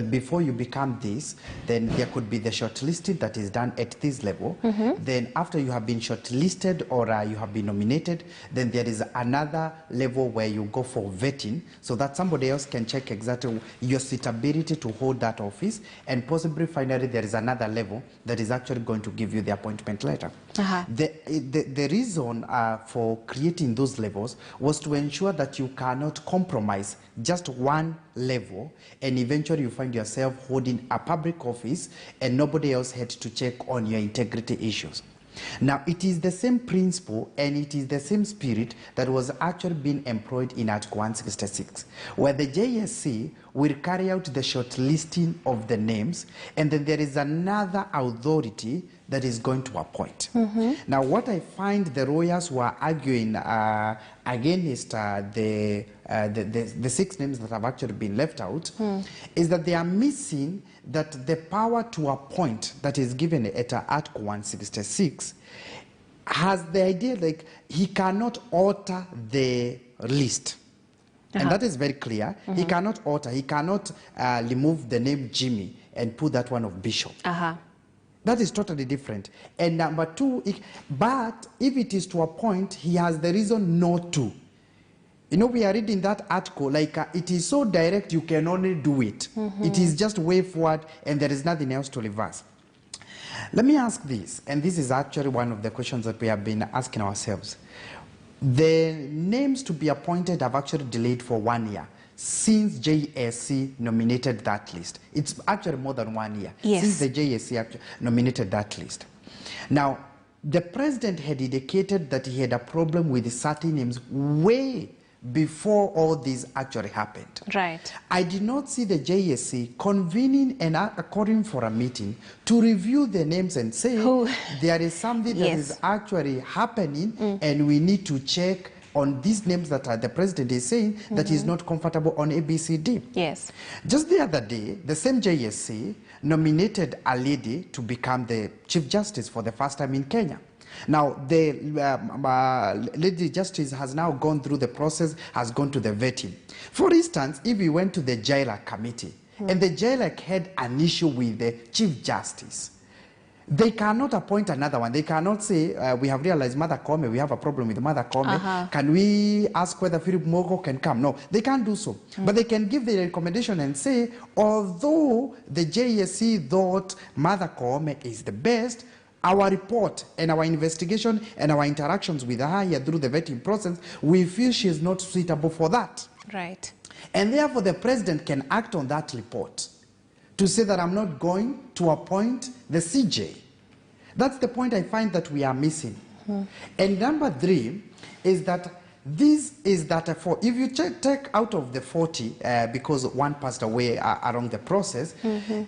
Before you become this, then there could be the shortlisting that is done at this level. Then after you have been shortlisted or you have been nominated, then there is another level where you go for vetting so that somebody else can check exactly your suitability to hold that office, and possibly finally there is another level that is actually going to give you the appointment letter. The reason for creating those levels was to ensure that you cannot compromise just one level and eventually you find yourself holding a public office and nobody else had to check on your integrity issues. Now, it is the same principle and it is the same spirit that was actually being employed in Article 166, where the JSC will carry out the shortlisting of the names, and then there is another authority that is going to appoint. Now, what I find the lawyers who are arguing against the 6 names that have actually been left out is that they are missing that the power to appoint that is given at Article 166 has the idea like he cannot alter the list. And that is very clear. He cannot alter, he cannot remove the name Jimmy and put that one of Bishop. That is totally different. And number 2, but if it is to appoint, he has the reason not to. You know, we are reading that article like it is so direct you can only do it. It is just way forward and there is nothing else to reverse. Let me ask this, and this is actually one of the questions that we have been asking ourselves. The names to be appointed have actually delayed for 1 year since JSC nominated that list. It's actually more than 1 year since the JSC actually nominated that list. Now, the president had indicated that he had a problem with certain names way before all this actually happened. Right. I did not see the JSC convening and calling for a meeting to review the names and say there is something that is actually happening and we need to check on these names that the president is saying that he's not comfortable on ABCD. Yes. Just the other day, the same JSC nominated a lady to become the Chief Justice for the first time in Kenya. Now, the Lady Justice has now gone through the process, has gone to the vetting. For instance, if we went to the JLAC committee, and the JLAC had an issue with the Chief Justice, they cannot appoint another one. They cannot say, we have realized Mother Koome, we have a problem with Mother Koome. Can we ask whether Philip Mogo can come? No, they can't do so. But they can give the recommendation and say, although the JSC thought Mother Koome is the best, our report and our investigation and our interactions with her here through the vetting process, we feel she is not suitable for that. Right. And therefore, the president can act on that report to say that I'm not going to appoint the CJ. That's the point I find that we are missing. And number 3 is that this is data for, if you take out of the 40, because one passed away along the process,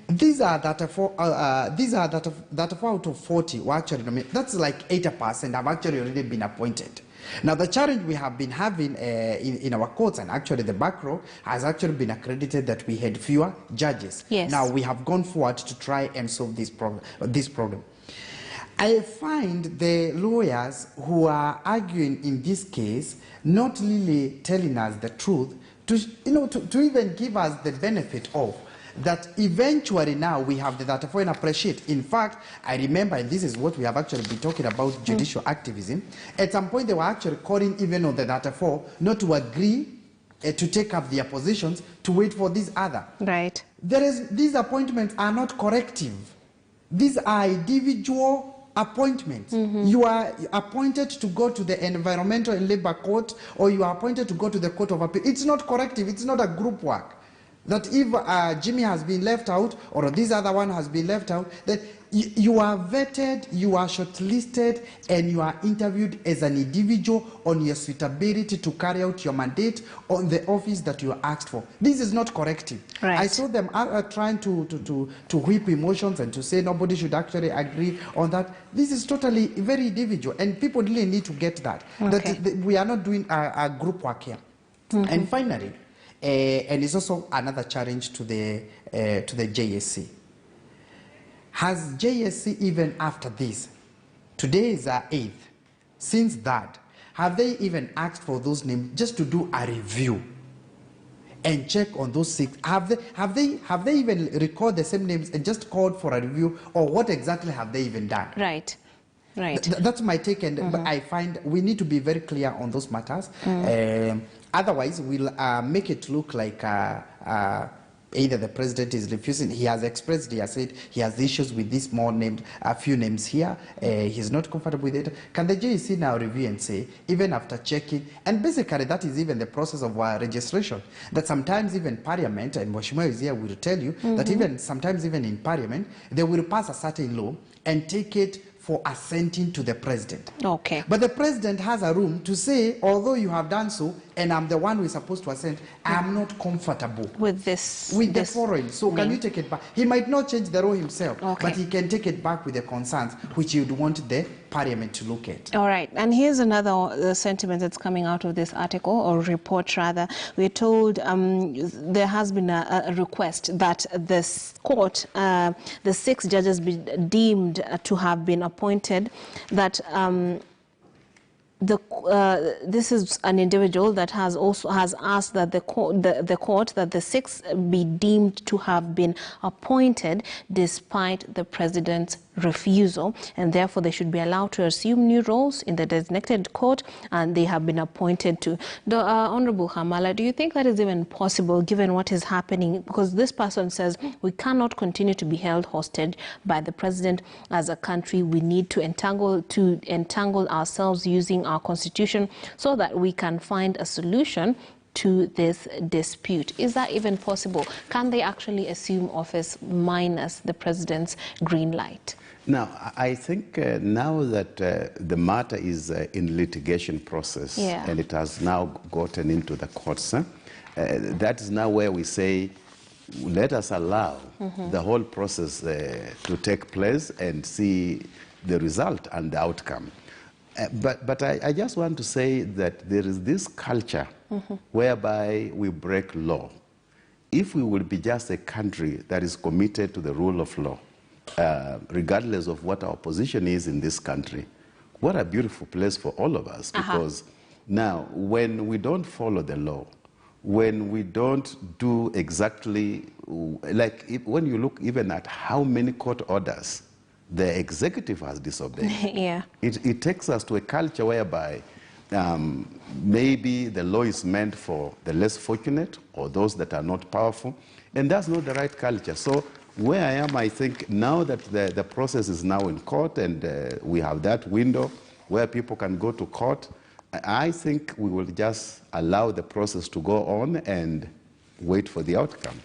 these are data for out of 40 were actually, that's like 80% have actually already been appointed. Now, the challenge we have been having in our courts, and actually the back row, has actually been accredited that we had fewer judges. Yes. Now, we have gone forward to try and solve this problem. I find the lawyers who are arguing in this case not really telling us the truth, to even give us the benefit of that eventually now we have the data for and appreciate. In fact, I remember, and this is what we have actually been talking about, judicial activism. At some point, they were actually calling even on the data for not to agree to take up their positions, to wait for this other. Right. These appointments are not corrective. These are individual appointments. You are appointed to go to the Environmental and Labor Court, or you are appointed to go to the Court of Appeal. It's not corrective. It's not a group work. That if Jimmy has been left out, or this other one has been left out, that you are vetted, you are shortlisted, and you are interviewed as an individual on your suitability to carry out your mandate on the office that you are asked for. This is not corrective. Right. I saw them trying to whip emotions and to say nobody should actually agree on that. This is totally very individual, and people really need to get that. Okay. That we are not doing a group work here. And finally, and it's also another challenge to the JSC. Has JSC, even after this, today is our 8th, since that, have they even asked for those names just to do a review and check on those 6. Have they even recorded the same names and just called for a review, or what exactly have they even done? Right. Right. That's my take, and but I find we need to be very clear on those matters. Otherwise, we'll make it look like either the president is refusing. He has expressed, he has said he has issues with this more named, a few names here. He's not comfortable with it. Can the JEC now review and say, even after checking, and basically that is even the process of registration, that sometimes even Parliament, and Mheshimiwa is here, will tell you that even sometimes even in Parliament, they will pass a certain law and take it for assenting to the president. Okay. But the president has a room to say, although you have done so, and I'm the one who is supposed to assent, I'm not comfortable with this. With the foreign. So can you take it back? He might not change the law himself, but he can take it back with the concerns which you'd want the Parliament to look at. All right. And here's another sentiment that's coming out of this article, or report rather. We're told there has been a request that this court, the 6 judges be deemed to have been appointed, that this is an individual that has asked that the court that the 6 be deemed to have been appointed despite the president's refusal, and therefore they should be allowed to assume new roles in the designated court, and they have been appointed to. Honorable Hamala, do you think that is even possible given what is happening? Because this person says we cannot continue to be held hostage by the president as a country. We need to entangle ourselves using our constitution so that we can find a solution to this dispute. Is that even possible? Can they actually assume office minus the president's green light? Now, I think now that the matter is in litigation process, and it has now gotten into the courts, that is now where we say, let us allow the whole process to take place and see the result and the outcome. But I just want to say that there is this culture whereby we break law. If we will be just a country that is committed to the rule of law, regardless of what our position is in this country, what a beautiful place for all of us. Because now, when we don't follow the law, when we don't do exactly, like when you look even at how many court orders the executive has disobeyed, it takes us to a culture whereby maybe the law is meant for the less fortunate or those that are not powerful, and that's not the right culture. So where I am, I think now that the process is now in court and we have that window where people can go to court, I think we will just allow the process to go on and wait for the outcome.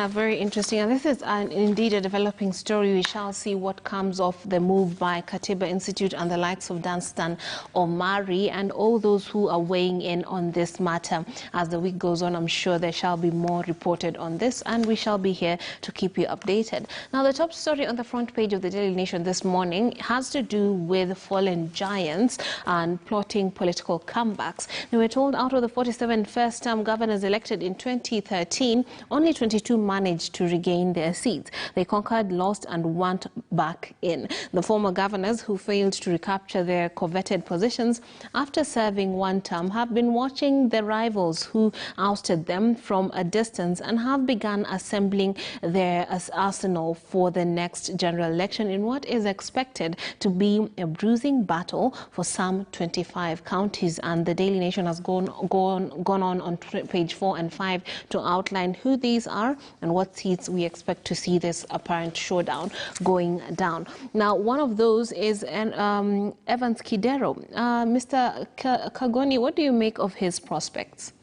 Very interesting. And this is indeed a developing story. We shall see what comes of the move by Katiba Institute and the likes of Danstan Omari and all those who are weighing in on this matter. As the week goes on, I'm sure there shall be more reported on this, and we shall be here to keep you updated. Now, the top story on the front page of the Daily Nation this morning has to do with fallen giants and plotting political comebacks. Now, we're told out of the 47 first-term governors elected in 2013, only 22 managed to regain their seats. They conquered, lost, and went back in. The former governors who failed to recapture their coveted positions after serving one term have been watching their rivals who ousted them from a distance and have begun assembling their arsenal for the next general election in what is expected to be a bruising battle for some 25 counties. And the Daily Nation has gone on page 4 and 5 to outline who these are and what seats we expect to see this apparent showdown going down. Now, one of those is Evans Kidero. Mr. Kagoni, what do you make of his prospects?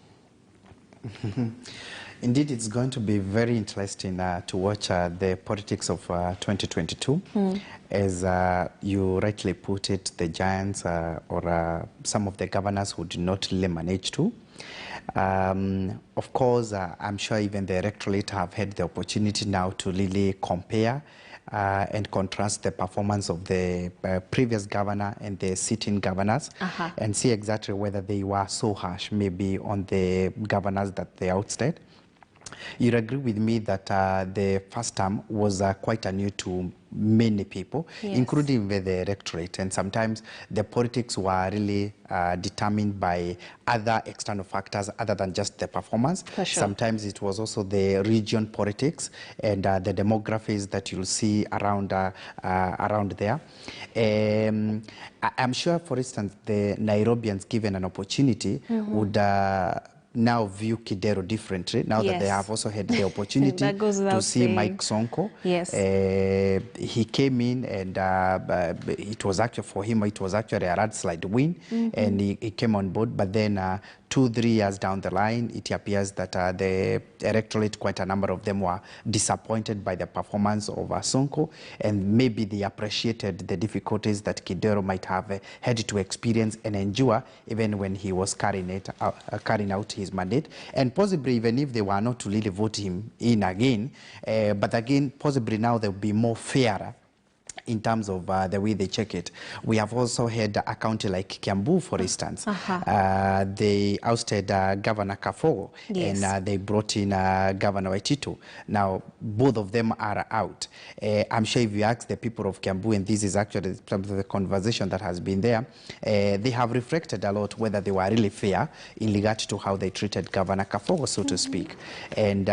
Indeed, it's going to be very interesting to watch the politics of 2022. As you rightly put it, the giants or some of the governors who did not really manage to. Of course, I'm sure even the electorate have had the opportunity now to really compare and contrast the performance of the previous governor and the sitting governors and see exactly whether they were so harsh maybe on the governors that they ousted. You'd agree with me that the first term was quite new to many people, yes, including with the electorate. And sometimes the politics were really determined by other external factors other than just the performance. For sure. Sometimes it was also the region politics and the demographics that you'll see around there. I'm sure, for instance, the Nairobians, given an opportunity, would now view Kidero differently, now yes, that they have also had the opportunity to see saying. Mike Sonko. Yes. He came in and it was actually, for him, it was actually a landslide win, and he came on board. But then 2-3 years down the line, it appears that the electorate, quite a number of them were disappointed by the performance of Sonko, and maybe they appreciated the difficulties that Kidero might have had to experience and endure even when he was carrying out his mandate, and possibly even if they were not to really vote him in again, but again, possibly now there will be more fairer in terms of the way they check it. We have also had a county like Kiambu, for instance. They ousted Governor Kafogo, yes, and they brought in Governor Waititu. Now, both of them are out. I'm sure if you ask the people of Kiambu, and this is actually some of the conversation that has been there, they have reflected a lot whether they were really fair in regard to how they treated Governor Kafogo, so to speak. And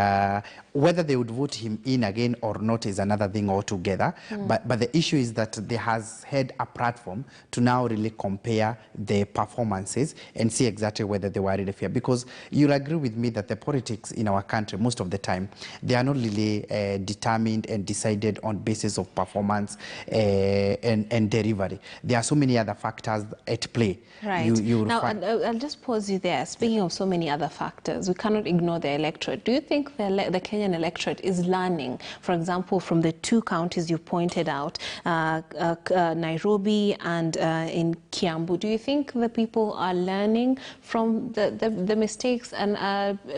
whether they would vote him in again or not is another thing altogether. But the issue is that they has had a platform to now really compare the performances and see exactly whether they were really fair. Because you'll agree with me that the politics in our country, most of the time, they are not really determined and decided on basis of performance and delivery. There are so many other factors at play. Right. Now, I'll just pause you there. Speaking of so many other factors, we cannot ignore the electorate. Do you think the Kenyan electorate is learning, for example, from the two counties you pointed out, Nairobi and in Kiambu? Do you think the people are learning from the mistakes and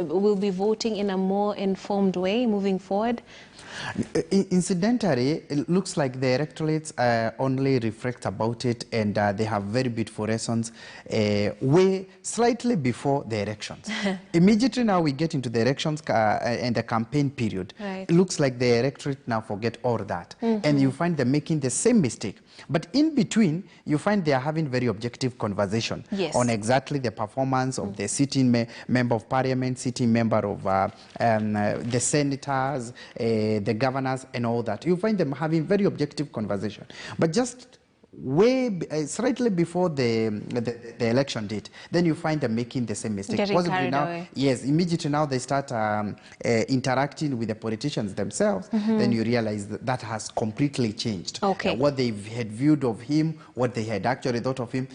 will be voting in a more informed way moving forward? Incidentally, it looks like the electorates only reflect about it, and they have very beautiful lessons way slightly before the elections. Immediately now we get into the elections and the campaign period. Right. It looks like the electorate now forget all that, and you find them making the same mistake. But in between, you find they are having very objective conversation on exactly the performance of the sitting member of parliament, sitting member of the senators, the governors, and all that. You find them having very objective conversation. But just slightly before the election date, then you find them making the same mistake. Getting carried away. Yes, immediately now they start interacting with the politicians themselves. Then you realize that has completely changed. Okay. What they had viewed of him, what they had actually thought of him.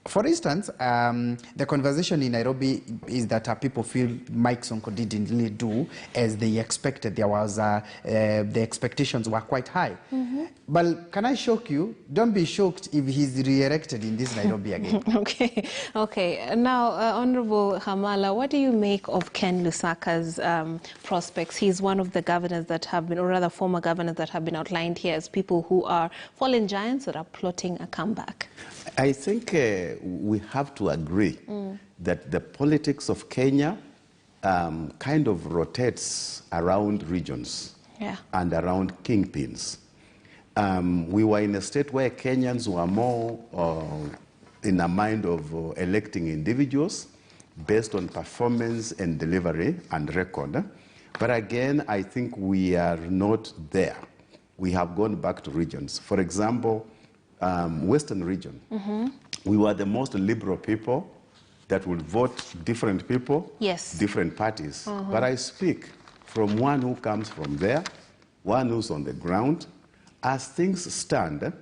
For instance, the conversation in Nairobi is that people feel Mike Sonko didn't really do as they expected. There was the expectations were quite high. But can I shock you? Don't be shocked if he's re-elected in this Nairobi again. Okay. Now, Honorable Hamala, what do you make of Ken Lusaka's prospects? He's one of the governors that have been, or rather former governors that have been outlined here as people who are fallen giants that are plotting a comeback. I think we have to agree that the politics of Kenya kind of rotates around regions and around kingpins. We were in a state where Kenyans were more in a mind of electing individuals based on performance and delivery and record. But again, I think we are not there. We have gone back to regions. For example, Western region, we were the most liberal people that would vote different people, different parties. But I speak from one who comes from there, one who's on the ground. As things stand,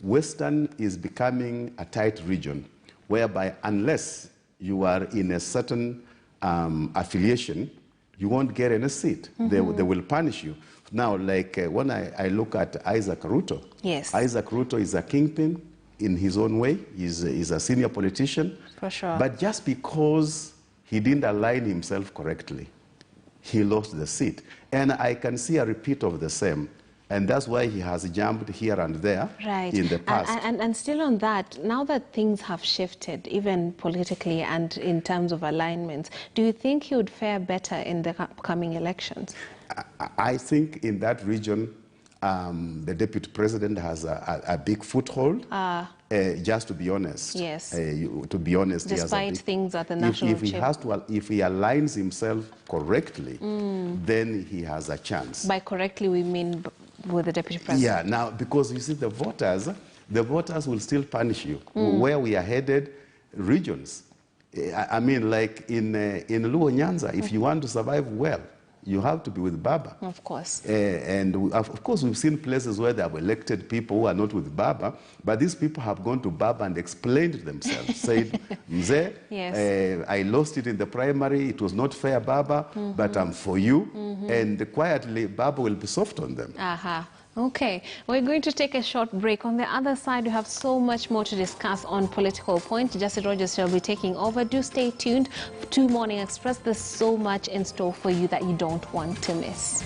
Western is becoming a tight region, whereby unless you are in a certain affiliation, you won't get any seat. They will punish you. Now, like when I look at Isaac Ruto, Isaac Ruto is a kingpin in his own way. He's a senior politician. For sure. But just because he didn't align himself correctly, he lost the seat. And I can see a repeat of the same And that's why he has jumped here and there in the past. And still on that, now that things have shifted, even politically and in terms of alignments, do you think he would fare better in the upcoming elections? I think in that region, the deputy president has a big foothold. Just to be honest. Yes. To be honest, despite things at the national if he aligns himself correctly, then he has a chance. By correctly, we mean with the deputy president. Yeah. Now, because you see, the voters will still punish you. Where we are headed, regions. I mean, like in Luo Nyanza, if you want to survive well, you have to be with Baba. Of course. And of course, we've seen places where they have elected people who are not with Baba, but these people have gone to Baba and explained themselves, said, Mzee, yes. I lost it in the primary, it was not fair, Baba, but I'm for you. And quietly, Baba will be soft on them. Okay, we're going to take a short break. On the other side, we have so much more to discuss on Political Point. Jesse Rogers shall be taking over. Do stay tuned to Morning Express. There's so much in store for you that you don't want to miss.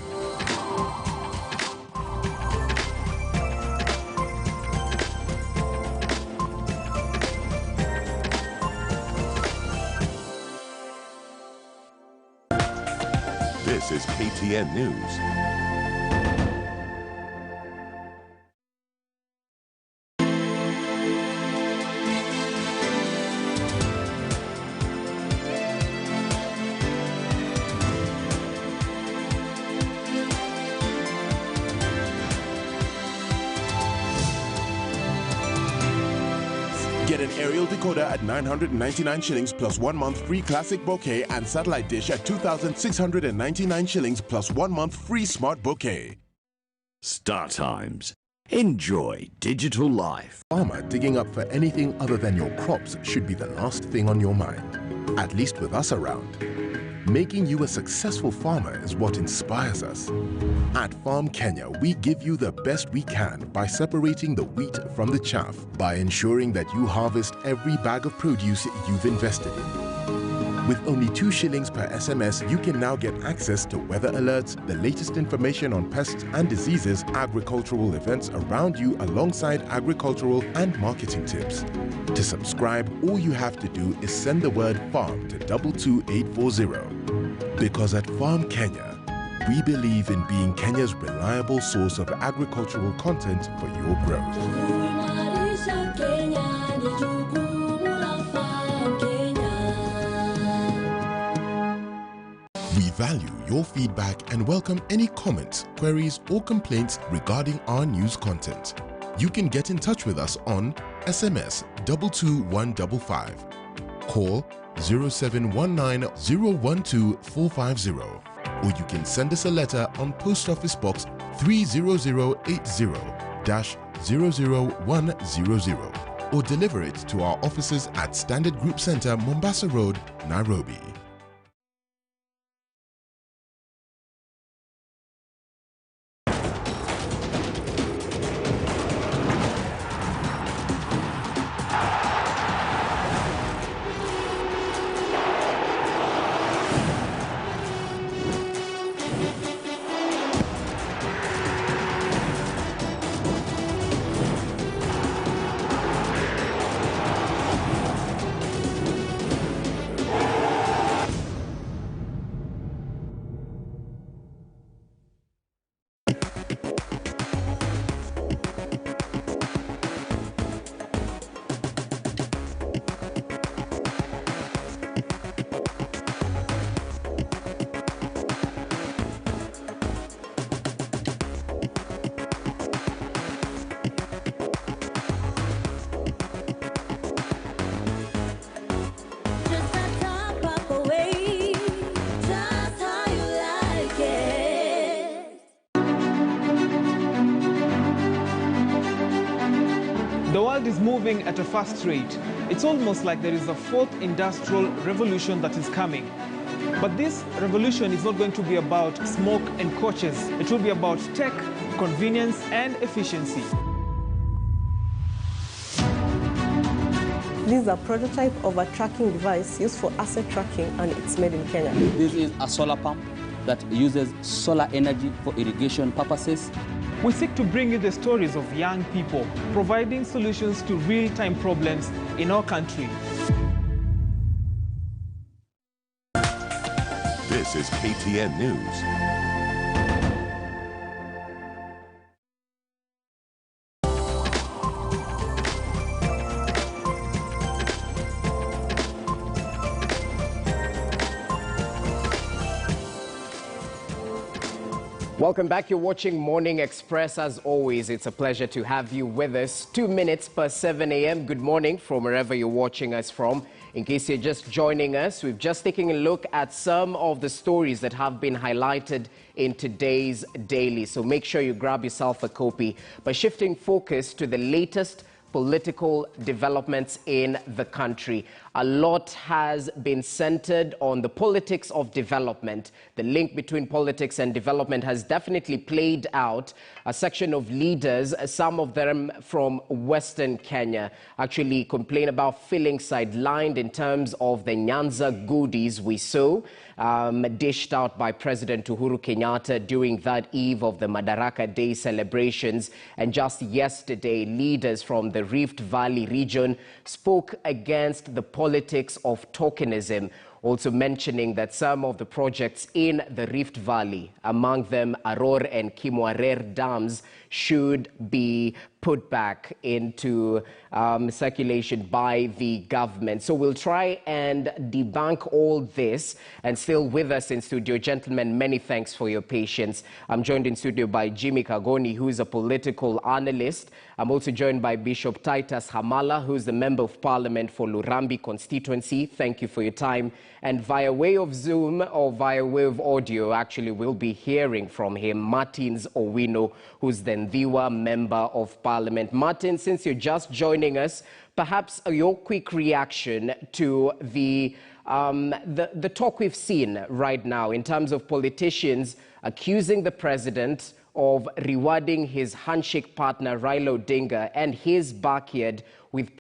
This is KTN News. Get an aerial decoder at 999 shillings plus 1 month free classic bouquet and satellite dish at 2,699 shillings plus 1 month free smart bouquet. Star Times. Enjoy digital life. Farmer digging up for anything other than your crops should be the last thing on your mind, at least with us around. Making you a successful farmer is what inspires us. At Farm Kenya, we give you the best we can by separating the wheat from the chaff, by ensuring that you harvest every bag of produce you've invested in. With only 2 shillings per SMS, you can now get access to weather alerts, the latest information on pests and diseases, agricultural events around you alongside agricultural and marketing tips. To subscribe, all you have to do is send the word FARM to 22840. Because at Farm Kenya, we believe in being Kenya's reliable source of agricultural content for your growth. We value your feedback and welcome any comments, queries, or complaints regarding our news content. You can get in touch with us on SMS 22155, call 0719 012 450, or you can send us a letter on Post Office Box 30080-00100, or deliver it to our offices at Standard Group Center, Mombasa Road, Nairobi. The world is moving at a fast rate. It's almost like there is a fourth industrial revolution that is coming. But this revolution is not going to be about smoke and coaches. It will be about tech, convenience, and efficiency. This is a prototype of a tracking device used for asset tracking, and it's made in Kenya. This is a solar pump that uses solar energy for irrigation purposes. We seek to bring you the stories of young people, providing solutions to real-time problems in our country. This is KTN News. Welcome back. You're watching Morning Express. As always, it's a pleasure to have you with us. 2 minutes past 7 a.m. Good morning from wherever you're watching us from. In case you're just joining us, we've just taken a look at some of the stories that have been highlighted in today's daily. So make sure you grab yourself a copy. By shifting focus to the latest political developments in the country. A lot has been centered on the politics of development. The link between politics and development has definitely played out. A section of leaders, some of them from Western Kenya, actually complain about feeling sidelined in terms of the Nyanza goodies we saw dished out by President Uhuru Kenyatta during that eve of the Madaraka Day celebrations. And just yesterday, leaders from the Rift Valley region spoke against the politics of tokenism, also mentioning that some of the projects in the Rift Valley, among them Aror and Kimwarer dams, should be put back into circulation by the government. So we'll try and debunk all this. And still with us in studio, gentlemen, many thanks for your patience. I'm joined in studio by Jimmy Kagoni, who is a political analyst. I'm also joined by Bishop Titus Hamala, who is the Member of Parliament for Lurambi constituency. Thank you for your time. And via way of Zoom or via way of audio, actually, we'll be hearing from him, Martins Owino, who's the Ndhiwa Member of Parliament. Martin, since you're just joining us, perhaps your quick reaction to the talk we've seen right now in terms of politicians accusing the president of rewarding his handshake partner Raila Odinga and his backyard with